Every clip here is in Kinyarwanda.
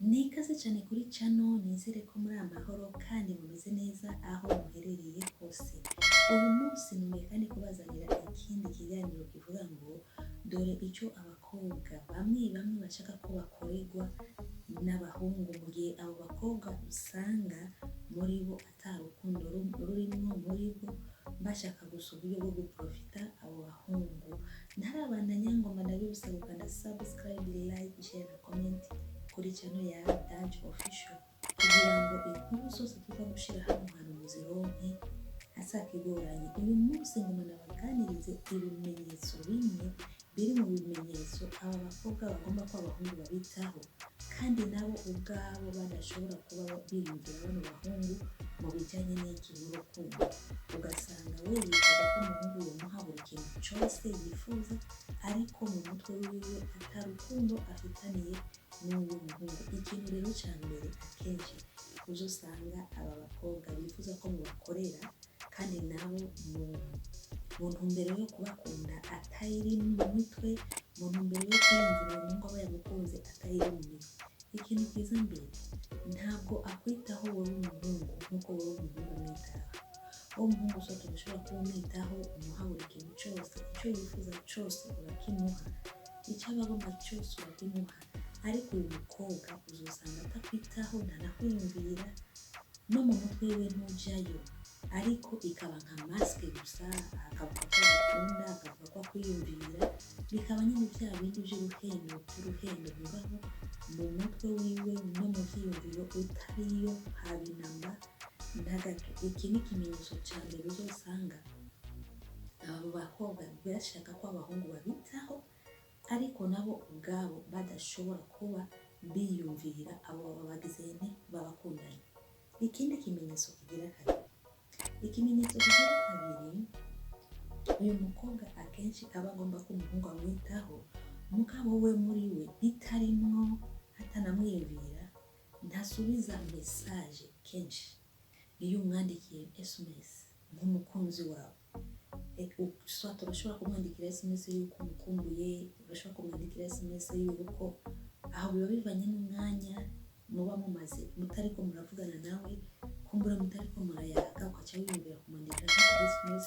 Nikaze cyane kuri channel nizere ko muri amahoro kandi mumeze neza aho muherereye hose. Uyu munsi ntuye kandi kubazanira ikindi kiganiro kivuga ngo dore icyo abakobwa bamwe bashaka ko bakorerwa n'abahungu, mu gihe abo bakobwa usanga muri bo atarukundo rurimo muri bo, bashaka gusa uburyo bwo guprofita abo bahungu. Ntarabandanya ngo ndabibutsa gukanda subscribe, like, share na comment kuri channel ya Daj Official kugira ngo inkuru zose tuza gushira hano hantu muzironke asakigoranye. Uyu munsi ngo nabaganirize ibimenyetso bimwe biri mu bimenyetso aba bakobwa bagomba ko abahungu babitaho kandi nabo ubwabo badashobora kuba birindira bano bahungu mu bijyanye n'urukundo. Ugasanga we yifuza ko umuhungu yamuha buri kintu cyose yifuza, ariko mu mutwe wiwe atarukundo afitaniye n'uyu muhungu. Ikintu rero cya mbere akenshi uzosanga aba bakobwa bifuza ko mubakorera kandi nabo mu ntumbero yo kubakunda atayiri mu mitwe, mu ntumbero yo kwiyumvira umuhungu aba yamukunze atayiri mu mitwe. Ikintu cyiza mbere, ntabwo akwitaho wowe umuhungu nk'uko wowe umuhungu umwitaho. Wowe umuhungu usabwa ushobora kuba umwitaho, umuha buri kintu cyose, icyo yifuza cyose urakimuha, icyo aba agomba cyose urakimuha, ariko uyu mukobwa uzasanga atakwitaho, ntanakwiyumvira, no mu mutwe we ntujyayo, ariko ikaba nka masike gusa, akavuga ko agukunda, akavuga ko akwiyumvira, bikaba nyine bya bindi by'uruhendo bibaho mu mutwe wiwe no mu byiyumviro utariyo habinamba na gato. Iki ni ikimenyetso cya mbere uzasanga abo bakobwa bashaka ko abahungu babitaho, ariko nabo ubwabo badashobora kuba biyumvira abo babagize babakundanye. Ikindi kimenyetso kigira kabiri, uyu mukobwa akenshi aba agomba ko umuhungu amwitaho, mugabo we muri we bitarimo, atanamwiyumvira, ntasubiza mesaje kenshi. Iyo umwandikiye SMS nk'umukunzi wawe, urashobora kumwandikira SMS yuko umukumbuye, urashobora kumwandikira SMS yuko aho biba bivanye n'umwanya muba mumaze mutariko muravugana nawe, kumbura mutariko murayaga, ukaca wiyumvira kumwandikira SMS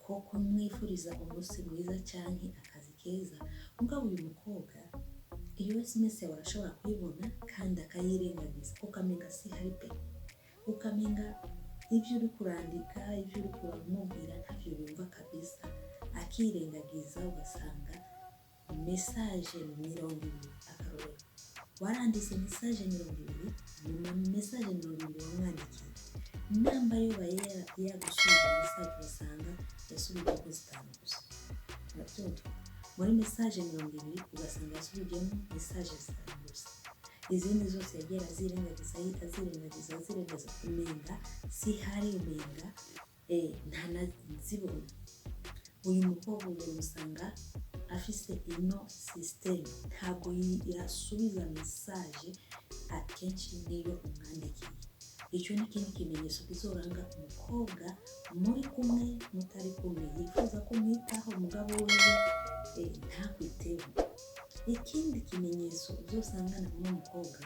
ko kumwifuriza umunsi mwiza cyangwa akazi keza. Mugabo uyu mukobwa iyo SMS yawe arashobora kuyibona kandi akayirengagiza, ukamenga si hari pe, ukamenga ibyo uri kurandika, ibyo uri kuramubwira ntavyo yumva kabisa, akirengagiza. Ugasanga mesaje 20 akarorero, waranditse mesaje 20, nyuma mesaje 20 wamwandikiye, namba yo yagusubiza mesaje ugasanga yasubije ko 5 gusa. Muri mesaje 20 ugasanga yasubijemo mesaje 5 gusa, izindi zose yagera azirengagiza umenga si hari, umenga ntanazibona. Uyu mukobwa usanga afise ino system, ntabwo yasubiza mesaje akenshi niyo umwandikiye. Icyo ni ikindi kimenyetso kizoranga umukobwa muri kumwe mutari kumwe yifuza kumwitaho, mugabo wewe ntakwiteho. Ikindi kimenyetso uzosangana n'umukobwa,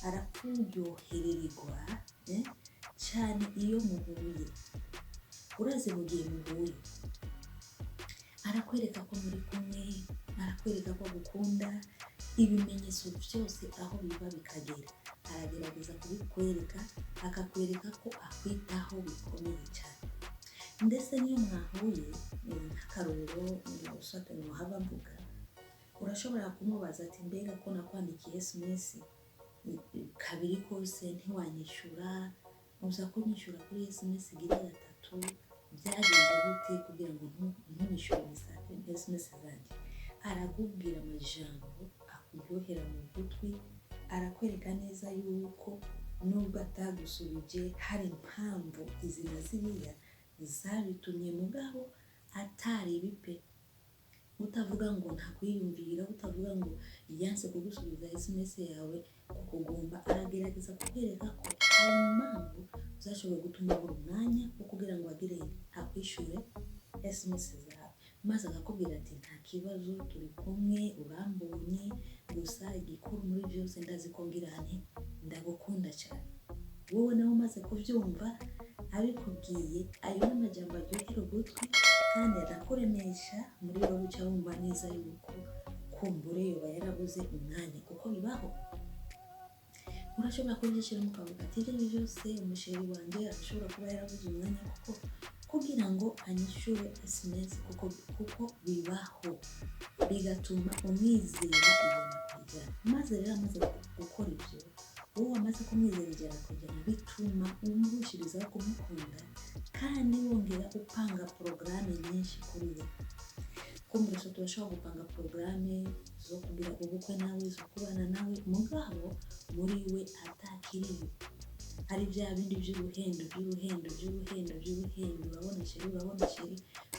arakuryohererwa cyane iyo muhuye. Uraze mu gihe muhuye arakwereka ko muri kumwe, arakwereka ko agukunda, ibimenyetso byose aho biba bikagera aragerageza kubikwereka, akakwereka ko akwitaho bikomeye cyane. Ndetse niyo mwahuye nk'akarorero usate muhaba mvuga, urashobora kumubaza ati mbega ko nakwandikiye SMS kabiri kose ntiwanyishyura, uza kunyishyura kuri SMS gira 3, byagenze gute kugira ngo ntunyishyure SMS zanjye? Aragubwira amajambo akuryohera mu gutwi, arakwereka neza yuko nubwo atagusubije hari impamvu izi na ziriya zabitumye, mugabo atari bipe. Utavuga ngo ntakwiyumvira, utavuga ngo yanse kugusubiza SMS yawe kukugomba, aragerageza kukwereka ko hari impamvu zashoboye gutuma buri mwanya wo kugira ngo agire akwishyure SMS zawe. maze akakubwira ati nta kibazo turi kumwe urambonye, gusa igikuru muri byose ndazi ko ngira nti ndagukunda cyane. Wowe nawe umaze kubyumva abikubwiye, ayo ni amajambo aryohera ugutwi kandi anakuremesha muri wowe, uca wumva neza yuko kumbure yoba yarabuze umwanya, kuko bibaho. Urashobora kubyishyira mu kavuga ati ibyo byose umusheri wanjye arashobora kuba yarabuze umwanya kugira ngo anyishure SMS, kuko bibaho, bigatuma umwizera ibona kujyana. Maze rero amaze gukora ibyo, wowe wamaze kumwizera ijana kujyana, bituma umurushirizaho kumukunda kandi wongera upanga porogaramu nyinshi kuri we. Kumurusha turashobora gupanga porogaramu zo kugira ubukwe nawe, zo kubana nawe, mugabo muri we atakiriyo. Hari bya bindi by'uruhendo, urabona sheri,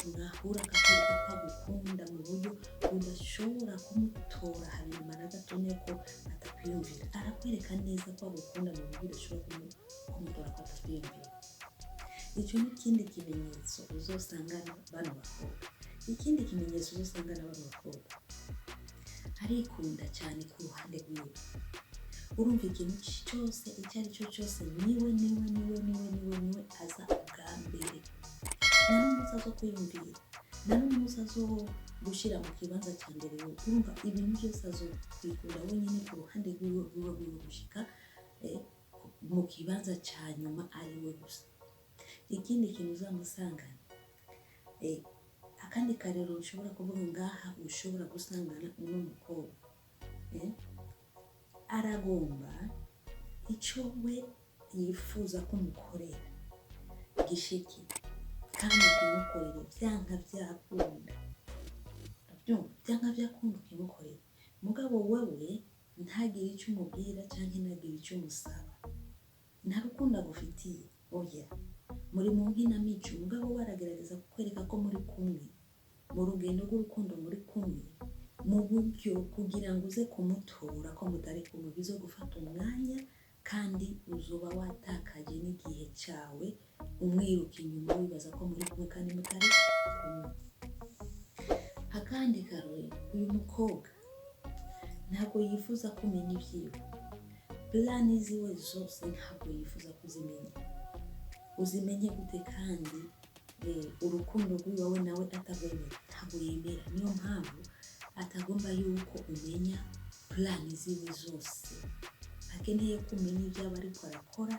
mwahura akakwereka ko agukunda mu buryo udashobora kumutora hanyuma na gatonya ko atakwiyumvira. Arakwereka neza ko agukunda mu buryo udashobora kumutora ko atakwiyumvira. Icyo ni ikindi kimenyetso uzosangana bano bakobwa. Ikindi kimenyetso uzosangana bano bakobwa, arikunda cyane ku ruhande rwiwe. Urumva ikintu cyose icyo ari cyo cyose niwe aza ubwa mbere. Nta n'umunsi azo kwiyumvira, nta n'umunsi azo gushyira mu kibanza cya mbere. Urumva ibintu byose azo kwikunda wenyine ku ruhande rwiwe gushyika mu kibanza cya nyuma ari we gusa. Ikindi kintu uzamusangana, akandi karero ushobora kuvuga ngaha ushobora gusangana uno mukobwa, aragomba icyo we yifuza ko umukorera gishiki kandi ukimukorere byanka byakunda. Byanka byakunda ukimukorera, mugabo wewe ntagire icyo umubwira cyangwa ntagire icyo umusaba. Nta rukundo agufitiye, oya, muri mu nkinamico. Mugabo we aragerageza kukwereka ko muri kumwe mu rugendo rw'urukundo, muri kumwe mu buryo kugira ngo uze kumutora ko mutari kumwe bizo gufata umwanya, kandi uzoba watakaje n'igihe cyawe umwiruka inyuma wibaza ko muri kumwe kandi mutari kumwe. Akandi karori, uyu mukobwa ntabwo yifuza kumenya ibyiwe. Plani ziwe zose ntabwo yifuza kuzimenya. Uzimenye gute kandi urukundo rw'iwawe nawe atarwemera? Ntabwo yemera. Niyo mpamvu atagomba yuko umenya plani ziwe zose. Ntakeneye kumenya ibyo aba ariko arakora,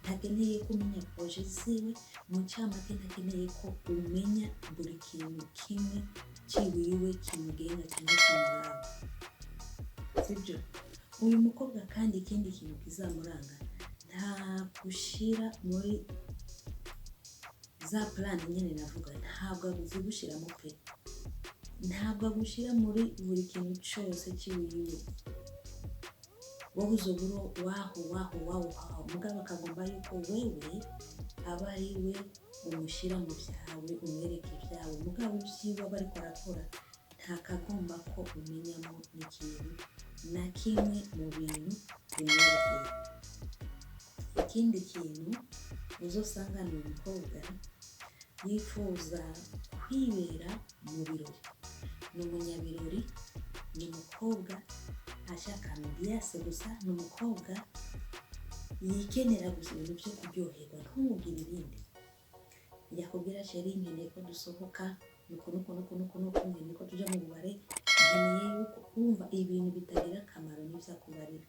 ntakeneye kumenya proje ziwe. Mu cyamake ntakeneye ko umenya buri kintu kimwe kiwiwe kimugenga cyangwa kimuranga, sibyo? Uyu mukobwa kandi ikindi kintu kizamuranga, nta gushyira muri za plani nyine navuga, ntabwo azigushyiramo pe. Ntabwo agushyira muri buri kintu cyose kiwiwe. Wowe uzoburo waho, mugabo akagomba yuko wewe aba ari we umushyira mu byawe, umwereka ibyawe. Mugabo ibyiwe aba ariko arakora ntakagomba ko umenyamo n'ikintu na kimwe mu bintu bimwerekeye. Ikindi kintu uzosangana uyu mukobwa, yifuza kwibera mu birori. Ni umunyabirori, ni umukobwa ashaka ambiance gusa, ni umukobwa yikenera gusa ibintu byo kuryoherwa, ntumubwire ibindi. Yakubwira sheri, nkeneye ko dusohoka, nuko nkeneye ko tujya mu bubare, nkeneye yuko wumva ibintu bitagira akamaro n'ibyo akubarira.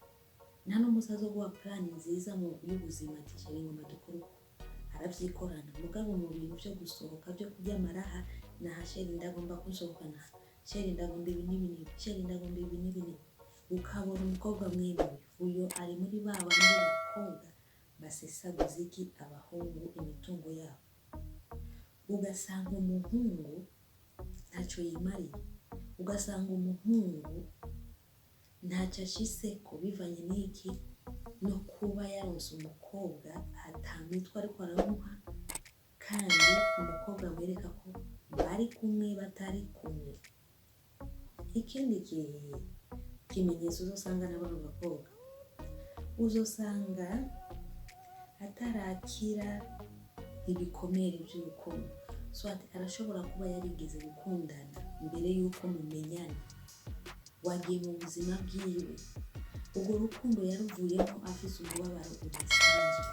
Nta n'umusaza guha plani nziza mu y'ubuzima ati sheri ngomba dukore uko. Arabyikorana. Mugabo mu bintu byo gusohoka, byo kurya amaraha, naha sheri ndagomba kunsohokana, sheri ndagomba ibi n'ibintu, sheri ndagomba ibi n'ibintu. Ukabona umukobwa mwibuye, uyo ari muri ba bandi bakobwa basesaguza iki abahungu imitungo yabo. Ugasanga umuhungu ntacyo yimariye, ugasanga umuhungu ntacyo ashise ko bivanye n'iki no kuba yaronse umukobwa atamitwa ariko aramuha, kandi umukobwa amwereka ko bari kumwe batari kumwe. Ikindi kimenyetso uzosanga n'abano bakobwa, uzosanga atarakira ibikomere by'urukundo. swati arashobora kuba yarigeze gukundana mbere y'uko mumenyana, wagiye mu buzima bwiwe, urwo rukundo yaruvuyemo afise umubabaro udasanzwe,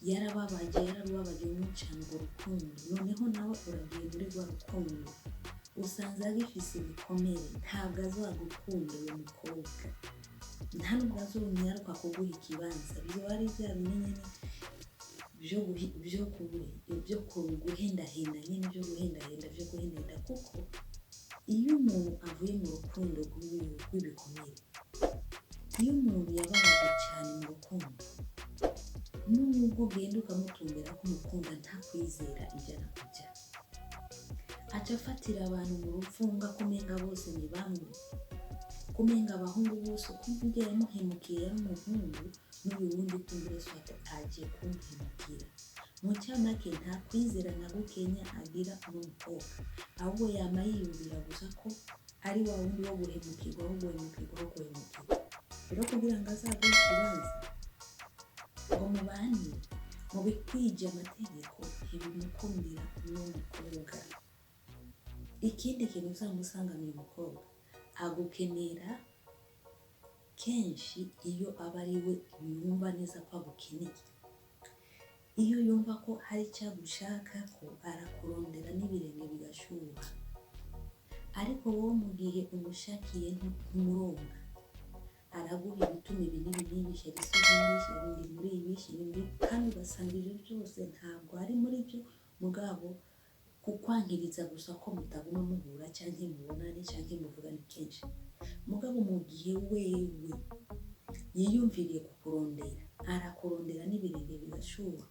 yararubabajemo cyane urwo rukundo, noneho nawe uragiye muri rwa rukundo usanze agifise ibikomere, ntabwo azagukunda uwo mukobwa, nta nubwo azonyaruka kuguha ikibanza, byo ari bya bimenyane byo guhendahenda nyine, byo guhendahenda kuko iyo umuntu avuye mu rukundo rw'ibikomere, iyo umuntu yababaje cyane mu rukundo, nubwo ugenda ukamutumbera ko umukunda nta kwizera ijana ku ijana, aca afatira abantu mu rupfunga kumenga bose ni bamwe, kumenga abahungu bose kumvuga yamuhemukiye yari umuhungu, n'uyu wundi kumbure swati agiye kumuhemukira, mu cyamake nta kwizera na gukenya agira n'umukobwa, ahubwo yama yiyumvira gusa ko ari wa wundi wo guhemukirwa, rero kugira ngo azaguhe ikibanza ngo mubane mu bikwije amategeko ntibimukundira n'umukobwa. Ikindi kintu uzamusangana uyu mukobwa agukenera kenshi iyo aba ari we yumva neza ko agukeneye, iyo yumva ko hari icyo agushaka ko arakurondera n'ibirenge bigashuha, ariko wowe mu gihe umushakiye ntumuronga, araguha ibituma ibi n'ibi sherisi ibindi muri ibi ibindi, kandi ugasanga ibyo byose ntabwo ari muri byo, mugabo kukwankiriza gusa ko mutabona muhura cyangwa mubonane cyangwa muvugane kenshi, mugabo mu gihe wewe yiyumviriye kukurondera, arakurondera n'ibirenge bigashuha,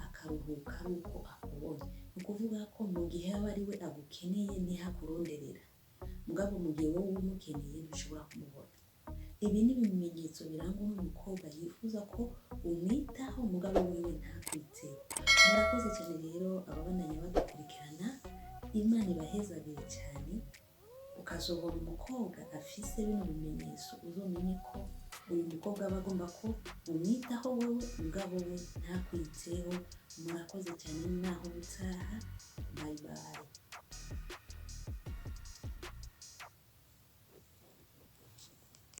akaruhuka ari uko akubonye, ni ukuvuga ko mu gihe aba ari we agukeneye niho akuronderera, mugabo mu gihe wowe umukeneye ntushobora kumubona. Ibi ni ibimenyetso birangwa n'umukobwa yifuza ko umwitaho, mugabo wewe ntakwiteho. Murakoze cyane rero ababandanya badukurikirana, Imana ibahezagire cyane, ukazobona umukobwa afise bino bimenyetso, uzomenye ko uyu mukobwa aba agomba ko umwitaho wowe, mugabo we ntakwiteho. Murakoze cyane, naho utaha, bye bye.